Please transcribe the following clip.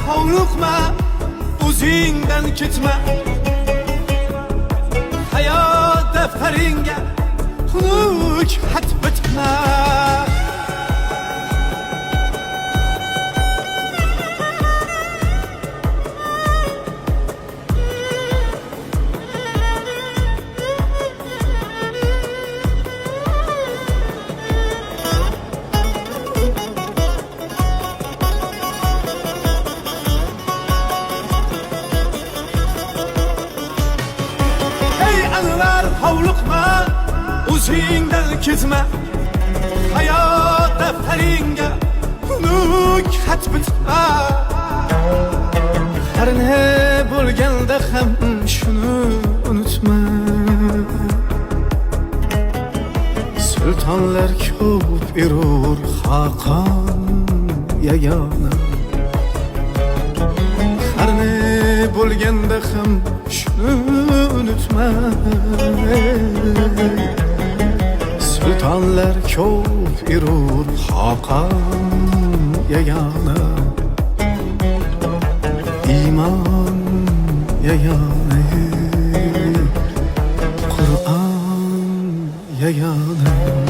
hovliqma, o'zingdan ketma. Hayot daftaringga xunuk xat bitma. Hovliqma, o'zingdan ketma. Hayot daftaringga xunuk xat bitma. Har ne bo'lganda ham shuni unutma. Sultonlar ko'p erur, Xaqon yagona. Har ne bo'lganda ham shuni unutma. Sultonlar ko'p erur, Xaqon yagona. İman yagona, Qur'on yagona.